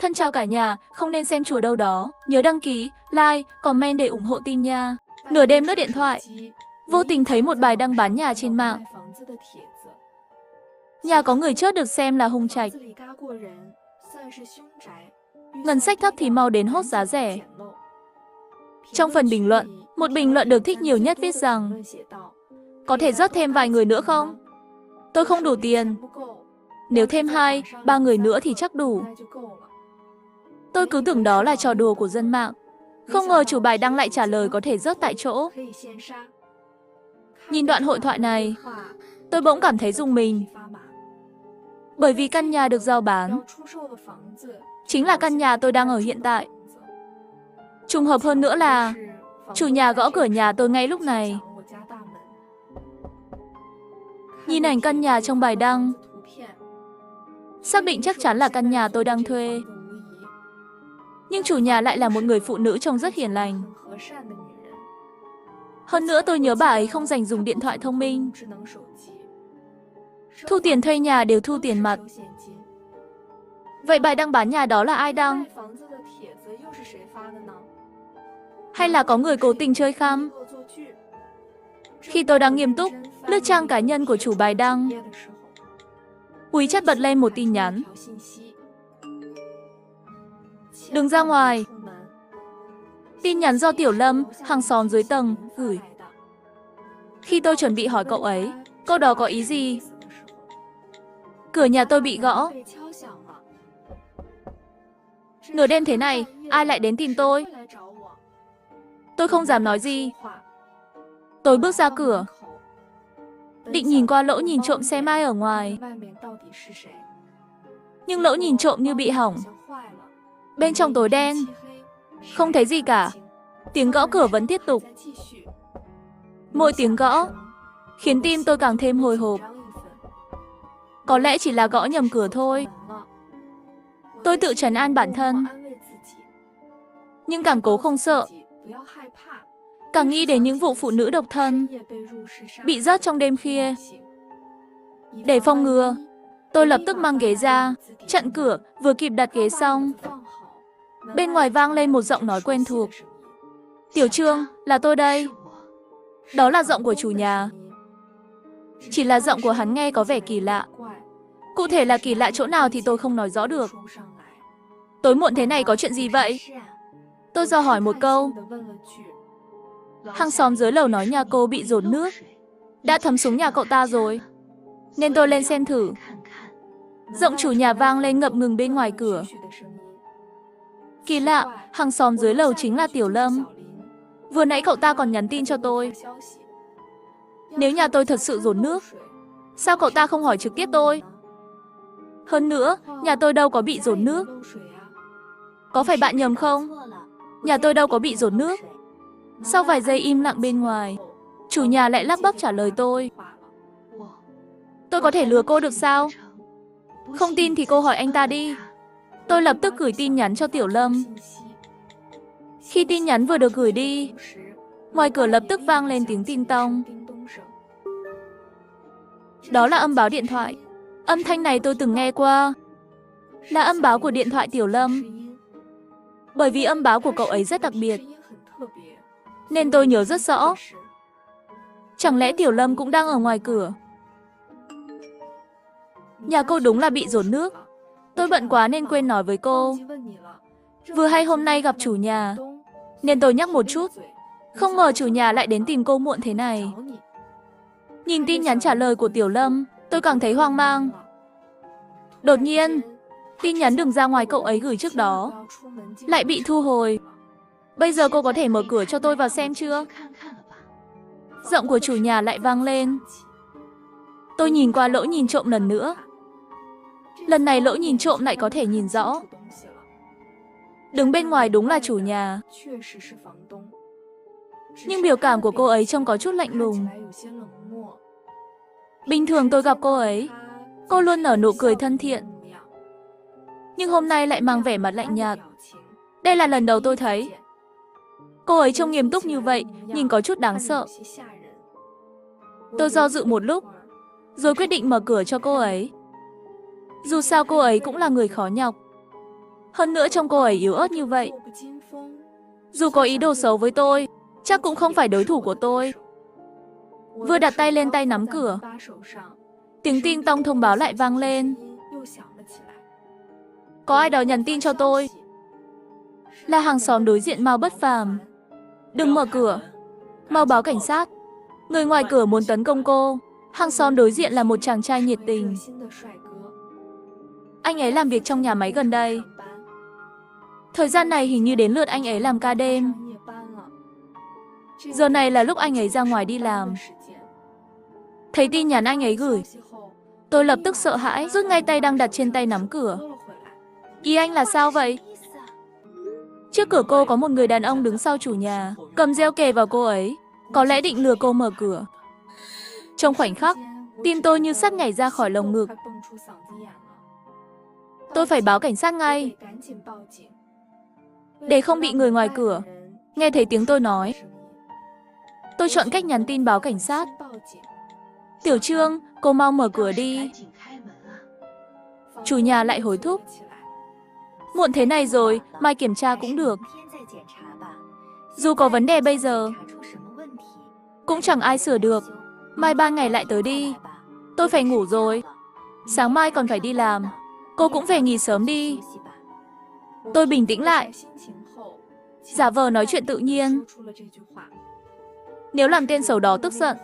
Thân chào cả nhà, không nên xem chùa đâu đó. Nhớ đăng ký, like, comment để ủng hộ tin nha. Nửa đêm lướt điện thoại, vô tình thấy một bài đăng bán nhà trên mạng. Nhà có người chốt được xem là Hùng Trạch. Ngân sách thấp thì mau đến hốt giá rẻ. Trong phần bình luận, một bình luận được thích nhiều nhất viết rằng: có thể rót thêm vài người nữa không? Tôi không đủ tiền. Nếu thêm 2, 3 người nữa thì chắc đủ. Tôi cứ tưởng đó là trò đùa của dân mạng. Không ngờ chủ bài đăng lại trả lời có thể rớt tại chỗ. Nhìn đoạn hội thoại này, tôi bỗng cảm thấy rùng mình. Bởi vì căn nhà được giao bán chính là căn nhà tôi đang ở hiện tại. Trùng hợp hơn nữa là chủ nhà gõ cửa nhà tôi ngay lúc này. Nhìn ảnh căn nhà trong bài đăng, xác định chắc chắn là căn nhà tôi đang thuê. Nhưng chủ nhà lại là một người phụ nữ trông rất hiền lành. Hơn nữa tôi nhớ bà ấy không dành dùng điện thoại thông minh. Thu tiền thuê nhà đều thu tiền mặt. Vậy bài đăng bán nhà đó là ai đăng? Hay là có người cố tình chơi khăm? Khi tôi đang nghiêm túc lướt trang cá nhân của chủ bài đăng, WeChat bật lên một tin nhắn: đừng ra ngoài. Tin nhắn do Tiểu Lâm, hàng xóm dưới tầng, gửi. Khi tôi chuẩn bị hỏi cậu ấy, câu đó có ý gì? Cửa nhà tôi bị gõ. Nửa đêm thế này, ai lại đến tìm tôi? Tôi không dám nói gì. Tôi bước ra cửa, định nhìn qua lỗ nhìn trộm xem ai ở ngoài. Nhưng lỗ nhìn trộm như bị hỏng. Bên trong tối đen, không thấy gì cả. Tiếng gõ cửa vẫn tiếp tục. Mỗi tiếng gõ khiến tim tôi càng thêm hồi hộp. Có lẽ chỉ là gõ nhầm cửa thôi. Tôi tự trấn an bản thân, nhưng càng cố không sợ. Càng nghĩ đến những vụ phụ nữ độc thân bị rớt trong đêm khuya. Để phòng ngừa, tôi lập tức mang ghế ra, chặn cửa, vừa kịp đặt ghế xong. Bên ngoài vang lên một giọng nói quen thuộc. Tiểu Trương, là tôi đây. Đó là giọng của chủ nhà. Chỉ là giọng của hắn nghe có vẻ kỳ lạ. Cụ thể là kỳ lạ chỗ nào thì tôi không nói rõ được. Tối muộn thế này có chuyện gì vậy? Tôi dò hỏi một câu. Hàng xóm dưới lầu nói nhà cô bị dồn nước, đã thấm xuống nhà cậu ta rồi, nên tôi lên xem thử. Giọng chủ nhà vang lên ngập ngừng bên ngoài cửa. Kỳ lạ, hàng xóm dưới lầu chính là Tiểu Lâm. Vừa nãy cậu ta còn nhắn tin cho tôi. Nếu nhà tôi thật sự dồn nước, sao cậu ta không hỏi trực tiếp tôi? Hơn nữa, nhà tôi đâu có bị dồn nước. Có phải bạn nhầm không? Nhà tôi đâu có bị dồn nước. Sau vài giây im lặng bên ngoài, chủ nhà lại lắp bắp trả lời tôi. Tôi có thể lừa cô được sao? Không tin thì cô hỏi anh ta đi. Tôi lập tức gửi tin nhắn cho Tiểu Lâm. Khi tin nhắn vừa được gửi đi, ngoài cửa lập tức vang lên tiếng ting tong. Đó là âm báo điện thoại. Âm thanh này tôi từng nghe qua. Là âm báo của điện thoại Tiểu Lâm. Bởi vì âm báo của cậu ấy rất đặc biệt, nên tôi nhớ rất rõ. Chẳng lẽ Tiểu Lâm cũng đang ở ngoài cửa? Nhà cô đúng là bị dồn nước. Tôi bận quá nên quên nói với cô. Vừa hay hôm nay gặp chủ nhà, nên tôi nhắc một chút. Không ngờ chủ nhà lại đến tìm cô muộn thế này. Nhìn tin nhắn trả lời của Tiểu Lâm, tôi càng thấy hoang mang. Đột nhiên, tin nhắn đừng ra ngoài cậu ấy gửi trước đó lại bị thu hồi. Bây giờ cô có thể mở cửa cho tôi vào xem chưa? Giọng của chủ nhà lại vang lên. Tôi nhìn qua lỗ nhìn trộm lần nữa. Lần này lỗ nhìn trộm lại có thể nhìn rõ. Đứng bên ngoài đúng là chủ nhà. Nhưng biểu cảm của cô ấy trông có chút lạnh lùng. Bình thường tôi gặp cô ấy, cô luôn nở nụ cười thân thiện. Nhưng hôm nay lại mang vẻ mặt lạnh nhạt. Đây là lần đầu tôi thấy. Cô ấy trông nghiêm túc như vậy, nhìn có chút đáng sợ. Tôi do dự một lúc, rồi quyết định mở cửa cho cô ấy. Dù sao cô ấy cũng là người khó nhọc. Hơn nữa trông cô ấy yếu ớt như vậy. Dù có ý đồ xấu với tôi, chắc cũng không phải đối thủ của tôi. Vừa đặt tay lên tay nắm cửa, tiếng ting tong thông báo lại vang lên. Có ai đó nhắn tin cho tôi. Là hàng xóm đối diện Mao Bất Phàm. Đừng mở cửa, mau báo cảnh sát. Người ngoài cửa muốn tấn công cô. Hàng xóm đối diện là một chàng trai nhiệt tình. Anh ấy làm việc trong nhà máy gần đây. Thời gian này hình như đến lượt anh ấy làm ca đêm. Giờ này là lúc anh ấy ra ngoài đi làm. Thấy tin nhắn anh ấy gửi, tôi lập tức sợ hãi, rút ngay tay đang đặt trên tay nắm cửa. Ý anh là sao vậy? Trước cửa cô có một người đàn ông đứng sau chủ nhà, cầm reo kề vào cô ấy. Có lẽ định lừa cô mở cửa. Trong khoảnh khắc, tim tôi như sắp nhảy ra khỏi lồng ngực. Tôi phải báo cảnh sát ngay, để không bị người ngoài cửa nghe thấy tiếng tôi nói. Tôi chọn cách nhắn tin báo cảnh sát. Tiểu Trương, cô mau mở cửa đi. Chủ nhà lại hối thúc. Muộn thế này rồi, mai kiểm tra cũng được. Dù có vấn đề bây giờ, cũng chẳng ai sửa được. Mai 3 ngày lại tới đi. Tôi phải ngủ rồi. Sáng mai còn phải đi làm. Cô cũng về nghỉ sớm đi. Tôi bình tĩnh lại, giả vờ nói chuyện tự nhiên. Nếu làm tên xấu đó tức giận,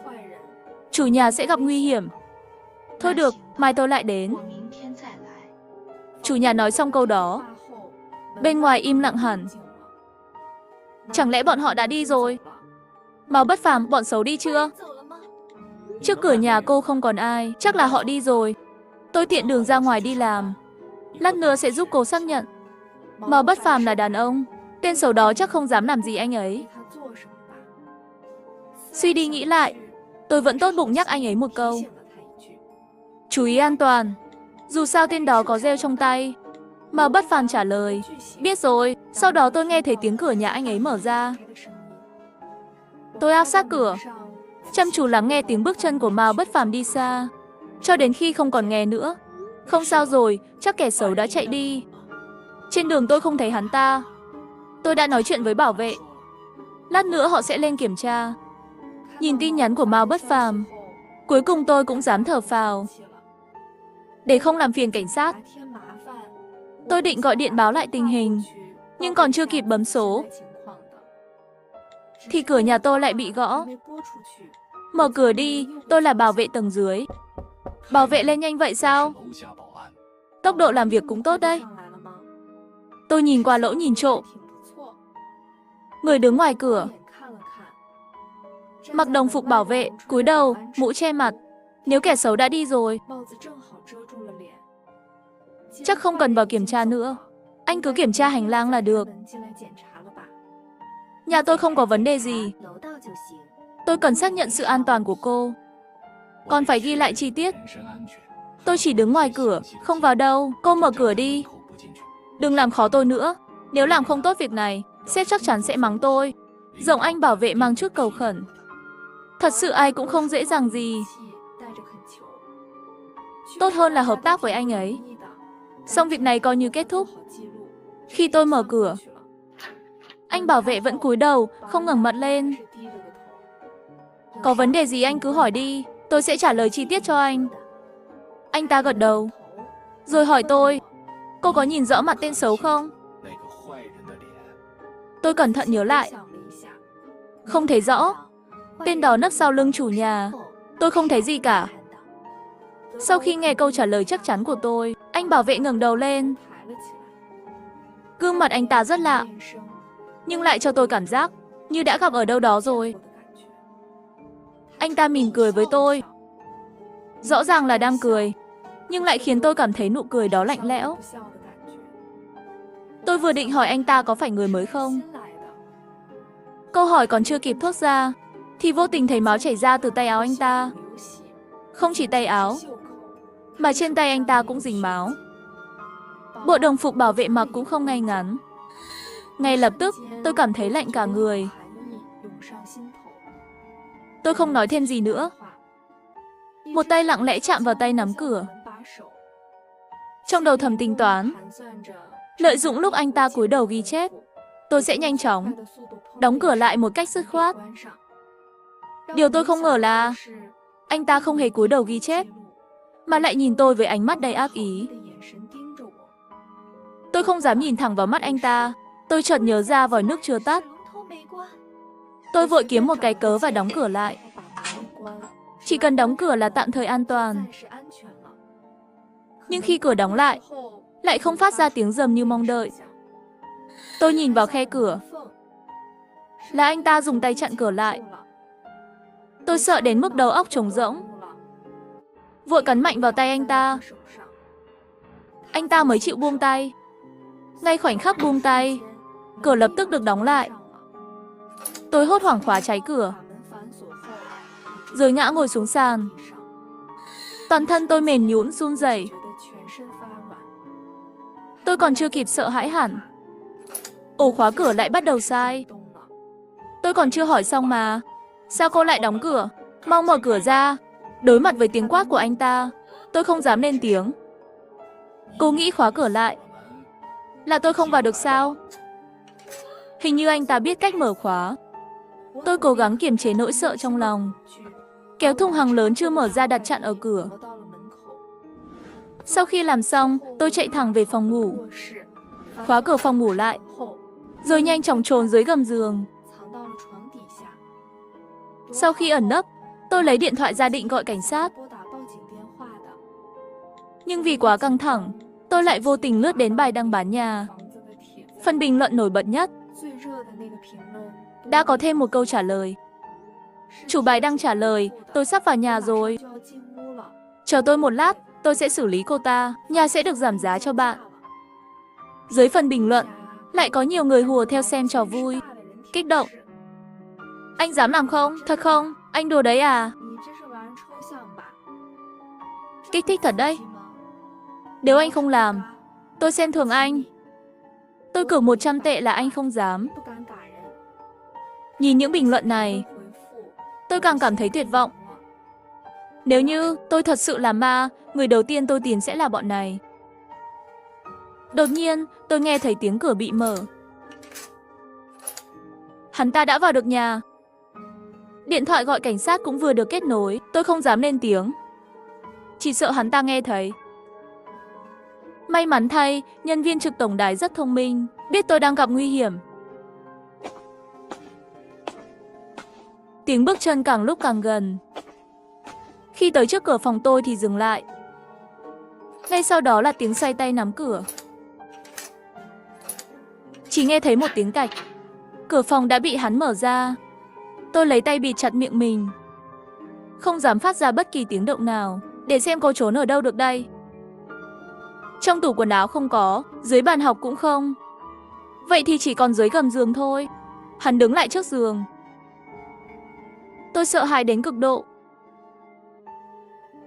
chủ nhà sẽ gặp nguy hiểm. Thôi được, mai tôi lại đến. Chủ nhà nói xong câu đó, bên ngoài im lặng hẳn. Chẳng lẽ bọn họ đã đi rồi? Mao Bất Phàm, bọn xấu đi chưa? Trước cửa nhà cô không còn ai, chắc là họ đi rồi. Tôi tiện đường ra ngoài đi làm. Lát nữa sẽ giúp cô xác nhận. Mao Bất Phàm là đàn ông, tên xấu đó chắc không dám làm gì anh ấy. Suy đi nghĩ lại, tôi vẫn tốt bụng nhắc anh ấy một câu. Chú ý an toàn. Dù sao tên đó có rêu trong tay. Mao Bất Phàm trả lời, biết rồi. Sau đó tôi nghe thấy tiếng cửa nhà anh ấy mở ra. Tôi áp sát cửa, chăm chú lắng nghe tiếng bước chân của Mao Bất Phàm đi xa, cho đến khi không còn nghe nữa. Không sao rồi, chắc kẻ xấu đã chạy đi. Trên đường tôi không thấy hắn ta. Tôi đã nói chuyện với bảo vệ. Lát nữa họ sẽ lên kiểm tra. Nhìn tin nhắn của Mao Bất Phàm, cuối cùng tôi cũng dám thở phào. Để không làm phiền cảnh sát, tôi định gọi điện báo lại tình hình, nhưng còn chưa kịp bấm số thì cửa nhà tôi lại bị gõ. Mở cửa đi, tôi là bảo vệ tầng dưới. Bảo vệ lên nhanh vậy sao? Tốc độ làm việc cũng tốt đấy. Tôi nhìn qua lỗ nhìn trộm. Người đứng ngoài cửa, mặc đồng phục bảo vệ, cúi đầu, mũ che mặt. Nếu kẻ xấu đã đi rồi, chắc không cần vào kiểm tra nữa. Anh cứ kiểm tra hành lang là được. Nhà tôi không có vấn đề gì. Tôi cần xác nhận sự an toàn của cô. Còn phải ghi lại chi tiết. Tôi chỉ đứng ngoài cửa, không vào đâu. Cô mở cửa đi. Đừng làm khó tôi nữa. Nếu làm không tốt việc này, sếp chắc chắn sẽ mắng tôi. Giọng anh bảo vệ mang chút cầu khẩn. Thật sự ai cũng không dễ dàng gì. Tốt hơn là hợp tác với anh ấy. Xong việc này coi như kết thúc. Khi tôi mở cửa, anh bảo vệ vẫn cúi đầu, không ngẩng mặt lên. Có vấn đề gì anh cứ hỏi đi, tôi sẽ trả lời chi tiết cho anh. Anh ta gật đầu, rồi hỏi tôi, cô có nhìn rõ mặt tên xấu không? Tôi cẩn thận nhớ lại. Không thấy rõ. Tên đó nấp sau lưng chủ nhà. Tôi không thấy gì cả. Sau khi nghe câu trả lời chắc chắn của tôi, anh bảo vệ ngẩng đầu lên. Gương mặt anh ta rất lạ, nhưng lại cho tôi cảm giác như đã gặp ở đâu đó rồi. Anh ta mỉm cười với tôi. Rõ ràng là đang cười, nhưng lại khiến tôi cảm thấy nụ cười đó lạnh lẽo. Tôi vừa định hỏi anh ta có phải người mới không. Câu hỏi còn chưa kịp thốt ra, thì vô tình thấy máu chảy ra từ tay áo anh ta. Không chỉ tay áo, mà trên tay anh ta cũng dính máu. Bộ đồng phục bảo vệ mặc cũng không ngay ngắn. Ngay lập tức, tôi cảm thấy lạnh cả người. Tôi không nói thêm gì nữa. Một tay lặng lẽ chạm vào tay nắm cửa. Trong đầu thầm tính toán, Lợi dụng lúc anh ta cúi đầu ghi chép, tôi sẽ nhanh chóng đóng cửa lại một cách dứt khoát. Điều tôi không ngờ là anh ta không hề cúi đầu ghi chép, mà lại nhìn tôi với ánh mắt đầy ác ý. Tôi không dám nhìn thẳng vào mắt anh ta. Tôi chợt nhớ ra vòi nước chưa tắt. Tôi vội kiếm một cái cớ và đóng cửa lại. Chỉ cần đóng cửa là tạm thời an toàn. Nhưng khi cửa đóng lại không phát ra tiếng rầm như mong đợi. Tôi nhìn vào khe cửa. Là anh ta dùng tay chặn cửa lại. Tôi sợ đến mức đầu óc trống rỗng. Vội cắn mạnh vào tay anh ta. Anh ta mới chịu buông tay. Ngay khoảnh khắc buông tay, cửa lập tức được đóng lại. Tôi hốt hoảng khóa trái cửa, rồi ngã ngồi xuống sàn. Toàn thân tôi mềm nhũn run rẩy. Tôi còn chưa kịp sợ hãi hẳn, ổ khóa cửa lại bắt đầu sai. Tôi còn chưa hỏi xong mà, sao cô lại đóng cửa? Mau mở cửa ra. Đối mặt với tiếng quát của anh ta, tôi không dám lên tiếng. Cô nghĩ khóa cửa lại là tôi không vào được sao? Hình như anh ta biết cách mở khóa. Tôi cố gắng kiềm chế nỗi sợ trong lòng, kéo thùng hàng lớn chưa mở ra đặt chặn ở cửa. Sau khi làm xong, tôi chạy thẳng về phòng ngủ, khóa cửa phòng ngủ lại, rồi nhanh chóng trốn dưới gầm giường. Sau khi ẩn nấp, tôi lấy điện thoại ra định gọi cảnh sát. Nhưng vì quá căng thẳng, tôi lại vô tình lướt đến bài đăng bán nhà. Phần bình luận nổi bật nhất đã có thêm một câu trả lời. Chủ bài đăng trả lời, tôi sắp vào nhà rồi. Chờ tôi một lát, tôi sẽ xử lý cô ta, nhà sẽ được giảm giá cho bạn. Dưới phần bình luận, lại có nhiều người hùa theo xem trò vui, kích động. Anh dám làm không? Thật không? Anh đùa đấy à? Kích thích thật đấy. Nếu anh không làm, tôi xem thường anh. Tôi cược 100 tệ là anh không dám. Nhìn những bình luận này, tôi càng cảm thấy tuyệt vọng. Nếu như tôi thật sự là ma, người đầu tiên tôi tìm sẽ là bọn này. Đột nhiên, tôi nghe thấy tiếng cửa bị mở. Hắn ta đã vào được nhà. Điện thoại gọi cảnh sát cũng vừa được kết nối. Tôi không dám lên tiếng, chỉ sợ hắn ta nghe thấy. May mắn thay, nhân viên trực tổng đài rất thông minh, biết tôi đang gặp nguy hiểm. Tiếng bước chân càng lúc càng gần. Khi tới trước cửa phòng tôi thì dừng lại. Ngay sau đó là tiếng xoay tay nắm cửa. Chỉ nghe thấy một tiếng cạch. Cửa phòng đã bị hắn mở ra. Tôi lấy tay bịt chặt miệng mình, không dám phát ra bất kỳ tiếng động nào. Để xem cô trốn ở đâu được đây. Trong tủ quần áo không có, dưới bàn học cũng không. Vậy thì chỉ còn dưới gầm giường thôi. Hắn đứng lại trước giường. Tôi sợ hãi đến cực độ.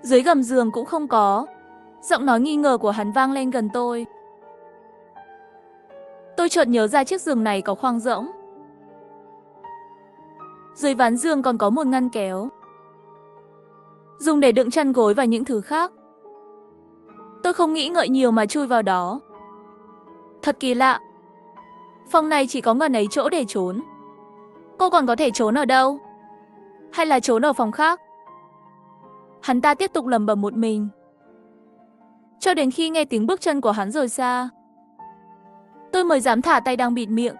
Dưới gầm giường cũng không có. Giọng nói nghi ngờ của hắn vang lên gần tôi. Tôi chợt nhớ ra chiếc giường này có khoang rỗng. Dưới ván giường còn có một ngăn kéo, dùng để đựng chăn gối và những thứ khác. Tôi không nghĩ ngợi nhiều mà chui vào đó. Thật kỳ lạ. Phòng này chỉ có ngần ấy chỗ để trốn. Cô còn có thể trốn ở đâu? Hay là trốn ở phòng khác? Hắn ta tiếp tục lẩm bẩm một mình, cho đến khi nghe tiếng bước chân của hắn rời xa, tôi mới dám thả tay đang bịt miệng.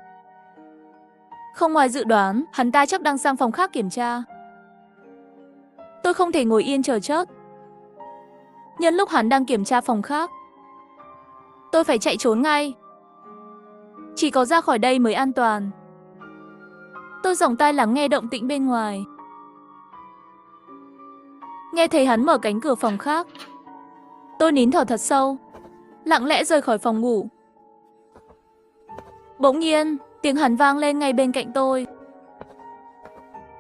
Không ngoài dự đoán, hắn ta chắc đang sang phòng khác kiểm tra. Tôi không thể ngồi yên chờ chết. Nhân lúc hắn đang kiểm tra phòng khác, tôi phải chạy trốn ngay. Chỉ có ra khỏi đây mới an toàn. Tôi giòng tai lắng nghe động tĩnh bên ngoài. Nghe thấy hắn mở cánh cửa phòng khác, tôi nín thở thật sâu, lặng lẽ rời khỏi phòng ngủ. Bỗng nhiên, tiếng hắn vang lên ngay bên cạnh tôi.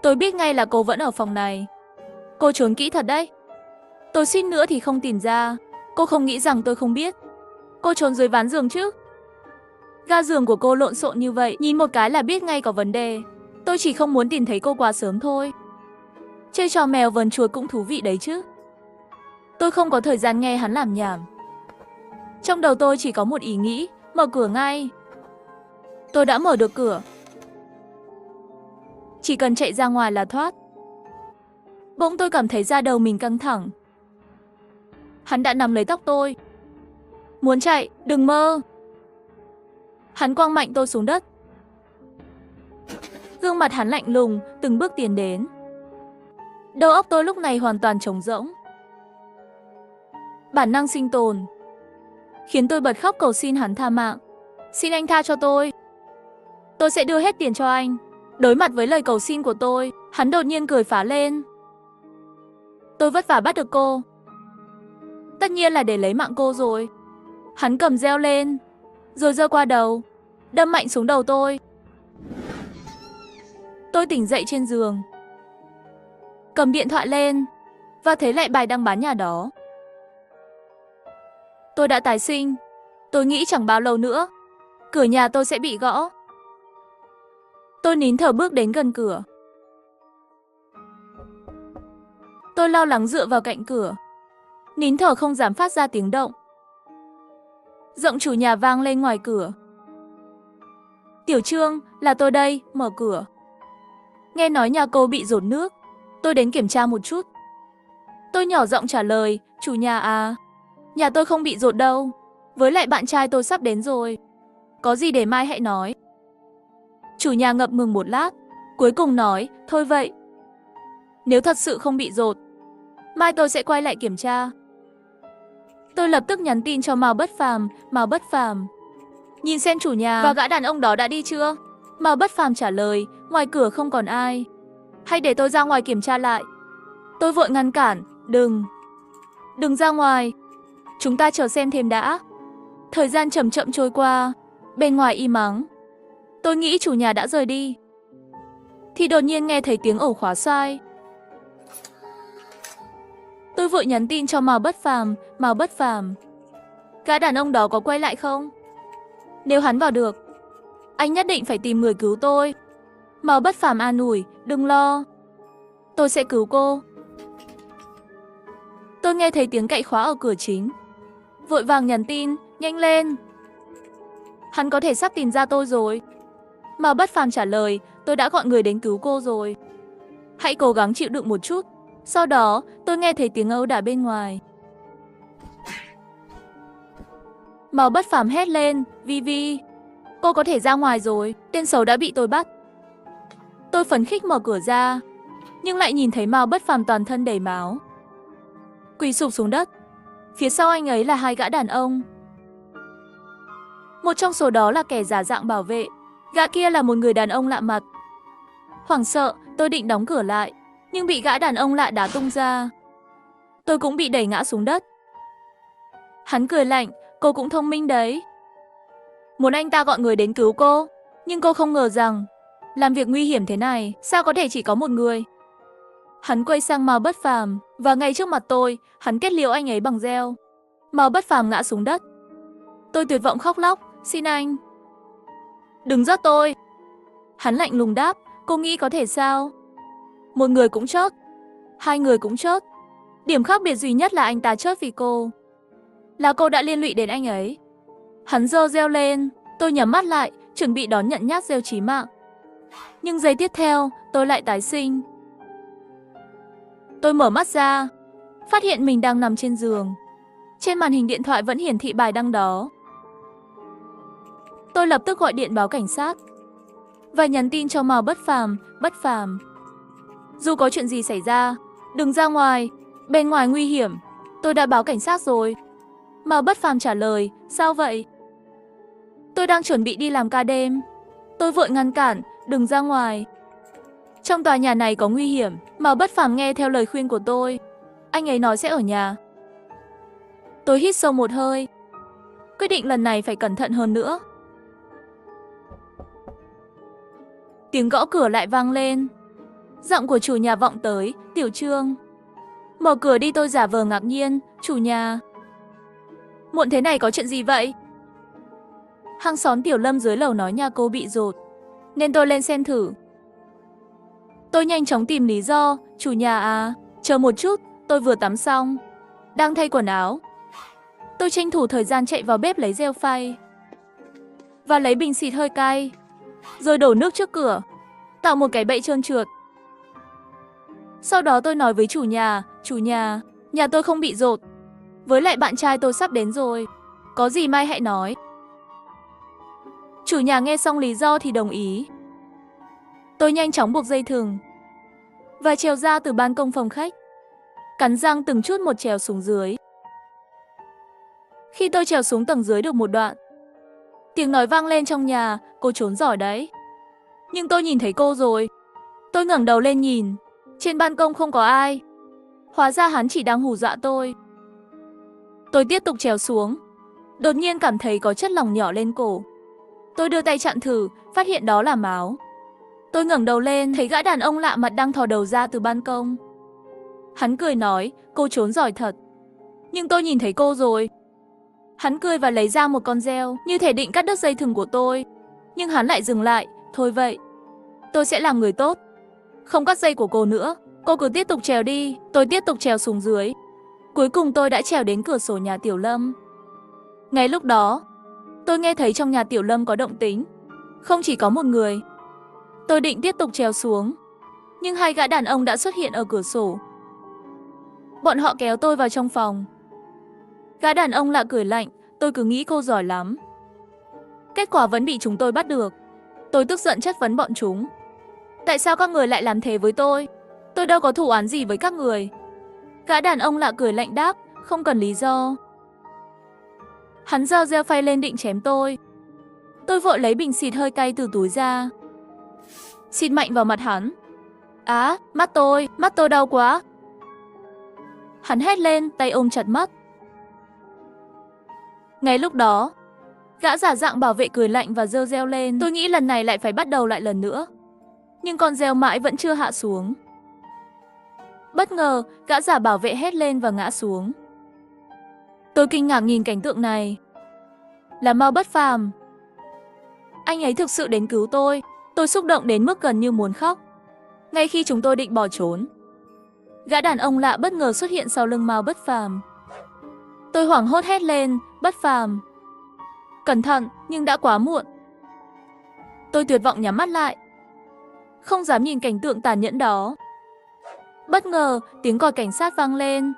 Tôi biết ngay là cô vẫn ở phòng này. Cô trốn kỹ thật đấy. Tôi suýt nữa thì không tìm ra. Cô không nghĩ rằng tôi không biết. Cô trốn dưới ván giường chứ? Ga giường của cô lộn xộn như vậy, nhìn một cái là biết ngay có vấn đề. Tôi chỉ không muốn tìm thấy cô quá sớm thôi. Chơi trò mèo vờn chuột cũng thú vị đấy chứ. Tôi không có thời gian nghe hắn làm nhảm. Trong đầu tôi chỉ có một ý nghĩ, mở cửa ngay. Tôi đã mở được cửa. Chỉ cần chạy ra ngoài là thoát. Bỗng tôi cảm thấy da đầu mình căng thẳng. Hắn đã nắm lấy tóc tôi. Muốn chạy, đừng mơ. Hắn quăng mạnh tôi xuống đất. Gương mặt hắn lạnh lùng, từng bước tiến đến. Đầu óc tôi lúc này hoàn toàn trống rỗng. Bản năng sinh tồn khiến tôi bật khóc cầu xin hắn tha mạng. Xin anh tha cho tôi. Tôi sẽ đưa hết tiền cho anh. Đối mặt với lời cầu xin của tôi, hắn đột nhiên cười phá lên. Tôi vất vả bắt được cô. Tất nhiên là để lấy mạng cô rồi. Hắn cầm reo lên, rồi giơ qua đầu, đâm mạnh xuống đầu tôi. Tôi tỉnh dậy trên giường, cầm điện thoại lên và thấy lại bài đăng bán nhà đó. Tôi đã tái sinh. Tôi nghĩ chẳng bao lâu nữa, cửa nhà tôi sẽ bị gõ. Tôi nín thở bước đến gần cửa. Tôi lo lắng dựa vào cạnh cửa, nín thở không dám phát ra tiếng động. Giọng chủ nhà vang lên ngoài cửa. Tiểu Trương, là tôi đây, mở cửa. Nghe nói nhà cô bị dột nước, tôi đến kiểm tra một chút. Tôi nhỏ giọng trả lời, chủ nhà à, nhà tôi không bị dột đâu. Với lại bạn trai tôi sắp đến rồi. Có gì để mai hãy nói. Chủ nhà ngập ngừng một lát, cuối cùng nói, thôi vậy. Nếu thật sự không bị dột, mai tôi sẽ quay lại kiểm tra. Tôi lập tức nhắn tin cho Mao Bất Phàm. Mao Bất Phàm, nhìn xem chủ nhà và gã đàn ông đó đã đi chưa? Mao Bất Phàm trả lời, ngoài cửa không còn ai. Hay để tôi ra ngoài kiểm tra lại. Tôi vội ngăn cản, đừng ra ngoài. Chúng ta chờ xem thêm đã. Thời gian chậm chậm trôi qua, bên ngoài im ắng. Tôi nghĩ chủ nhà đã rời đi. Thì đột nhiên nghe thấy tiếng ổ khóa sai. Tôi vội nhắn tin cho Mao Bất Phàm. Mao Bất Phàm, gã đàn ông đó có quay lại không? Nếu hắn vào được, anh nhất định phải tìm người cứu tôi. Mao Bất Phàm an ủi, đừng lo, tôi sẽ cứu cô. Tôi nghe thấy tiếng cạy khóa ở cửa chính, vội vàng nhắn tin, nhanh lên. Hắn có thể sắp tìm ra tôi rồi. Mao Bất Phàm trả lời, tôi đã gọi người đến cứu cô rồi. Hãy cố gắng chịu đựng một chút. Sau đó, tôi nghe thấy tiếng ẩu đả bên ngoài. Mao Bất Phàm hét lên, Vi Vi, cô có thể ra ngoài rồi, tên xấu đã bị tôi bắt. Tôi phấn khích mở cửa ra, nhưng lại nhìn thấy Mao Bất Phàm toàn thân đầy máu, quỳ sụp xuống đất. Phía sau anh ấy là hai gã đàn ông. Một trong số đó là kẻ giả dạng bảo vệ, gã kia là một người đàn ông lạ mặt. Hoảng sợ, tôi định đóng cửa lại, nhưng bị gã đàn ông lạ đá tung ra. Tôi cũng bị đẩy ngã xuống đất. Hắn cười lạnh, cô cũng thông minh đấy. Muốn anh ta gọi người đến cứu cô, nhưng cô không ngờ rằng làm việc nguy hiểm thế này, sao có thể chỉ có một người. Hắn quay sang Mao Bất Phàm và ngay trước mặt tôi, hắn kết liễu anh ấy bằng reo. Mao Bất Phàm ngã xuống đất. Tôi tuyệt vọng khóc lóc, xin anh, đừng giết tôi. Hắn lạnh lùng đáp, cô nghĩ có thể sao? Một người cũng chớt, hai người cũng chớt. Điểm khác biệt duy nhất là anh ta chớt vì cô, là cô đã liên lụy đến anh ấy. Hắn giơ reo lên, tôi nhắm mắt lại, chuẩn bị đón nhận nhát reo chí mạng. Nhưng giây tiếp theo, tôi lại tái sinh. Tôi mở mắt ra, phát hiện mình đang nằm trên giường. Trên màn hình điện thoại vẫn hiển thị bài đăng đó. Tôi lập tức gọi điện báo cảnh sát và nhắn tin cho Mao Bất Phàm, Bất Phàm, dù có chuyện gì xảy ra, đừng ra ngoài, bên ngoài nguy hiểm. Tôi đã báo cảnh sát rồi. Mao Bất Phàm trả lời, sao vậy? Tôi đang chuẩn bị đi làm ca đêm. Tôi vội ngăn cản, đừng ra ngoài. Trong tòa nhà này có nguy hiểm. Mao Bất Phàm nghe theo lời khuyên của tôi. Anh ấy nói sẽ ở nhà. Tôi hít sâu một hơi, quyết định lần này phải cẩn thận hơn nữa. Tiếng gõ cửa lại vang lên. Giọng của chủ nhà vọng tới, Tiểu Trương. Mở cửa đi, tôi giả vờ ngạc nhiên, chủ nhà. Muộn thế này có chuyện gì vậy? Hàng xóm Tiểu Lâm dưới lầu nói nhà cô bị dột, nên tôi lên xem thử. Tôi nhanh chóng tìm lý do, chủ nhà à, chờ một chút, tôi vừa tắm xong, đang thay quần áo. Tôi tranh thủ thời gian chạy vào bếp lấy reo phay. và lấy bình xịt hơi cay, rồi đổ nước trước cửa, tạo một cái bẫy trơn trượt. Sau đó tôi nói với chủ nhà, nhà tôi không bị dột. Với lại bạn trai tôi sắp đến rồi, có gì mai hãy nói. Chủ nhà nghe xong lý do thì đồng ý. Tôi nhanh chóng buộc dây thừng và trèo ra từ ban công phòng khách, cắn răng từng chút một trèo xuống dưới. Khi tôi trèo xuống tầng dưới được một đoạn, tiếng nói vang lên trong nhà, cô trốn giỏi đấy. Nhưng tôi nhìn thấy cô rồi. Tôi ngẩng đầu lên nhìn, trên ban công không có ai. Hóa ra hắn chỉ đang hù dọa tôi. Tôi tiếp tục trèo xuống, đột nhiên cảm thấy có chất lỏng nhỏ lên cổ. Tôi đưa tay chặn thử, phát hiện đó là máu. Tôi ngẩng đầu lên, thấy gã đàn ông lạ mặt đang thò đầu ra từ ban công. Hắn cười nói, cô trốn giỏi thật. Nhưng tôi nhìn thấy cô rồi. Hắn cười và lấy ra một con reo, như thể định cắt đứt dây thừng của tôi. Nhưng hắn lại dừng lại, thôi vậy. Tôi sẽ làm người tốt, không cắt dây của cô nữa. Cô cứ tiếp tục trèo đi. Tôi tiếp tục trèo xuống dưới. Cuối cùng tôi đã trèo đến cửa sổ nhà Tiểu Lâm. Ngay lúc đó, tôi nghe thấy trong nhà Tiểu Lâm có động tĩnh. Không chỉ có một người. Tôi định tiếp tục trèo xuống, nhưng hai gã đàn ông đã xuất hiện ở cửa sổ. Bọn họ kéo tôi vào trong phòng. Gã đàn ông lạ cười lạnh, tôi cứ nghĩ cô giỏi lắm. Kết quả vẫn bị chúng tôi bắt được. Tôi tức giận chất vấn bọn chúng. Tại sao các người lại làm thế với tôi? Tôi đâu có thù oán gì với các người. Gã đàn ông lạ cười lạnh đáp, không cần lý do. Hắn giơ reo phay lên định chém tôi. Tôi vội lấy bình xịt hơi cay từ túi ra, xịt mạnh vào mặt hắn. Á, mắt tôi đau quá. Hắn hét lên, tay ôm chặt mắt. Ngay lúc đó, gã giả dạng bảo vệ cười lạnh và giơ reo lên. Tôi nghĩ lần này lại phải bắt đầu lại lần nữa. Nhưng con reo mãi vẫn chưa hạ xuống. Bất ngờ, gã giả bảo vệ hét lên và ngã xuống. Tôi kinh ngạc nhìn cảnh tượng này. Là Mao Bất Phàm. Anh ấy thực sự đến cứu tôi. Tôi xúc động đến mức gần như muốn khóc. Ngay khi chúng tôi định bỏ trốn, gã đàn ông lạ bất ngờ xuất hiện sau lưng Mao Bất Phàm. Tôi hoảng hốt hét lên, Bất Phàm, cẩn thận, nhưng đã quá muộn. Tôi tuyệt vọng nhắm mắt lại, không dám nhìn cảnh tượng tàn nhẫn đó. Bất ngờ, tiếng còi cảnh sát vang lên.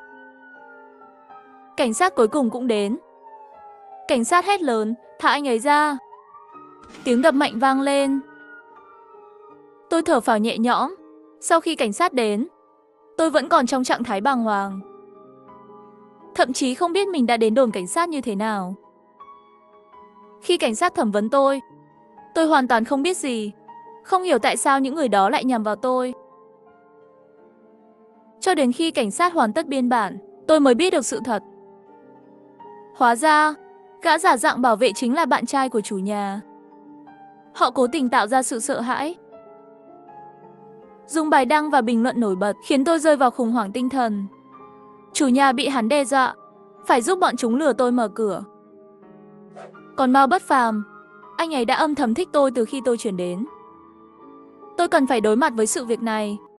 Cảnh sát cuối cùng cũng đến. Cảnh sát hét lớn, thả anh ấy ra. Tiếng đập mạnh vang lên. Tôi thở phào nhẹ nhõm. Sau khi cảnh sát đến, tôi vẫn còn trong trạng thái bàng hoàng. Thậm chí không biết mình đã đến đồn cảnh sát như thế nào. Khi cảnh sát thẩm vấn tôi hoàn toàn không biết gì. Không hiểu tại sao những người đó lại nhằm vào tôi. Cho đến khi cảnh sát hoàn tất biên bản, tôi mới biết được sự thật. Hóa ra, gã giả dạng bảo vệ chính là bạn trai của chủ nhà. Họ cố tình tạo ra sự sợ hãi, dùng bài đăng và bình luận nổi bật khiến tôi rơi vào khủng hoảng tinh thần. Chủ nhà bị hắn đe dọa, phải giúp bọn chúng lừa tôi mở cửa. Còn Mao Bất Phàm, anh ấy đã âm thầm thích tôi từ khi tôi chuyển đến. Tôi cần phải đối mặt với sự việc này.